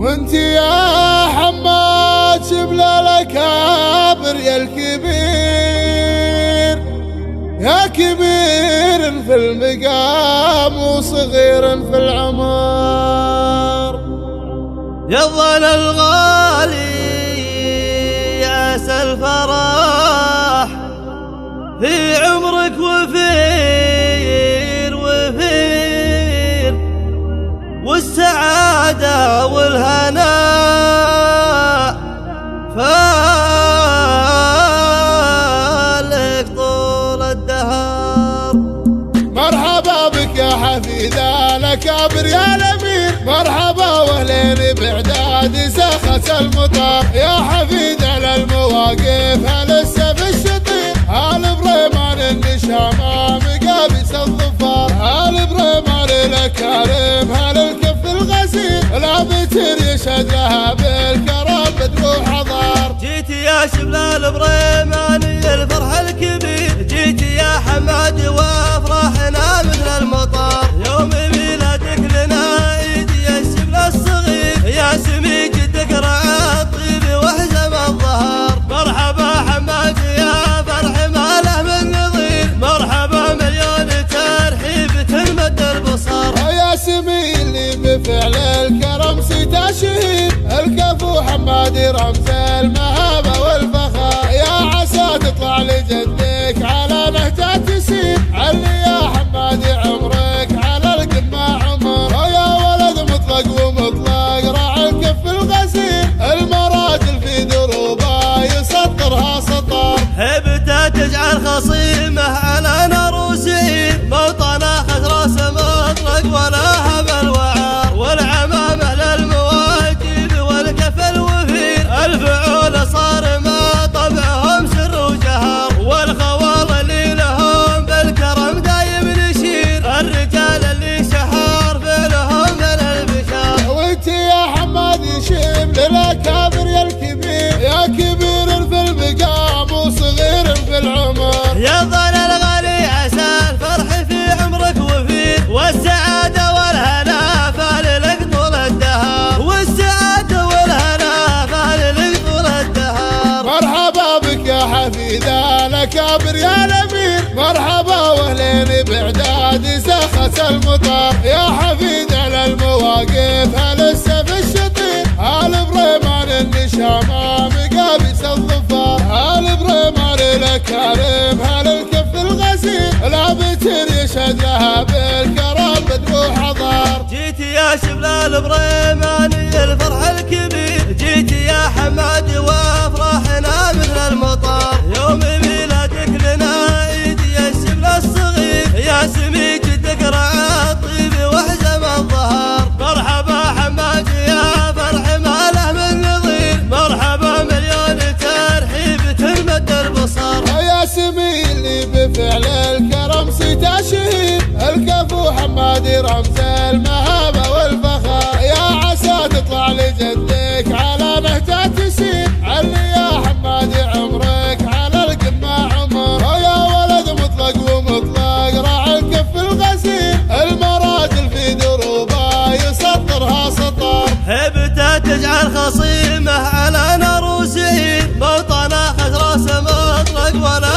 وانت يا حماد شبل الأكابر يا الكبير، يا كبير في المقام وصغير في العمر. يظل الغالي ياس الفرح في عمرك وفير وفير، والسعادة والهناء فالك طول الدهر. مرحبا بك يا حفيد الأكابر يا الأمير، مرحبا واهلين بعداد ساخة المطار. يا حفيد على المواقف هل السيف الشطير، هل بريمان النشامة مقابس الظفار، هل بريمان الأكارم، هل الكف الغسيل، لا بتر يشهد لها بالكرم بدر وحضار. جيت يا شبل البريماني الفرح الكبير، جيت يا حماد وافراحنا مثل المطار. يوم ميلادك لنا عيد يا الشبل الصغير، يا سمي جدك رعى الطيب وحزم الظهر. مرحبا حماد يا فرح ما له من نظير، مرحبا مليون ترحيب تنمد البصر. يا سمي اللي بفعل الكرم سيتا شهير، الكفو حمادي رمز المهابة والفخر. يا عسى تطلع لجدك على نهجة تسير، علي يا حمادي عمرك على القمة عمر. يا ولد مطلق ومطلق راعي الكف الغسيل، المراجل في دروبه يسطرها سطر. هبته تجعل خصيمه على نار وسعير، موطنه خسرة مطلق ولا هبل وعار. والعمامة للمواجب والكف الوفير، الفعول صار ما طبعهم سر وجهر. والخوال اللي لهم بالكرم دايم نشير، الرجال اللي شهر فعلهم من البشر. وانت يا حمادي شبل الأكابر يا الكبير، يا كبير في المقام وصغير في العمر. يظل الغالي عسى الفرح في عمرك وفير، والسعادة والهنا فاللك طول الدهر، والسعادة والهنا فاللك طول الدهر. مرحبا بك يا حفيد الأكابر يا الأمير، مرحبا واهلين بعداد ساخة المطار. يا حفيد على المواقف هل السيف الشطير، هل بريمان النشامة مقابس الظفار، هل بريمان الأكارم، هل الكف الغسيل، لا بتر يشهد لها بالكرم بدر وحضار. جيت يا شبل البريماني الفرح الكبير، جيت يا حماد وافراحنا مثل المطار. يوم ميلادك لنا عيد يا الشبل الصغير، يا سمي جدك رعى الطيب وحزم الظهر. مرحبا حماد يا فرح ما له من نظير، مرحبا مليون ترحيب تنمد البصر. يا سمي اللي بفعل الكرم سيتا شهير، الكفو حمادي رمز المهابة والفخر. يا عسى تطلع لجدك على نهجة تسير، علي يا حمادي عمرك على القمة عمر. يا ولد مطلق ومطلق راعي الكف الغسيل، المراجل في دروبه يسطرها سطر. هبته تجعل خصيمه على نار وسعير، موطنه خسرة مطلق ولا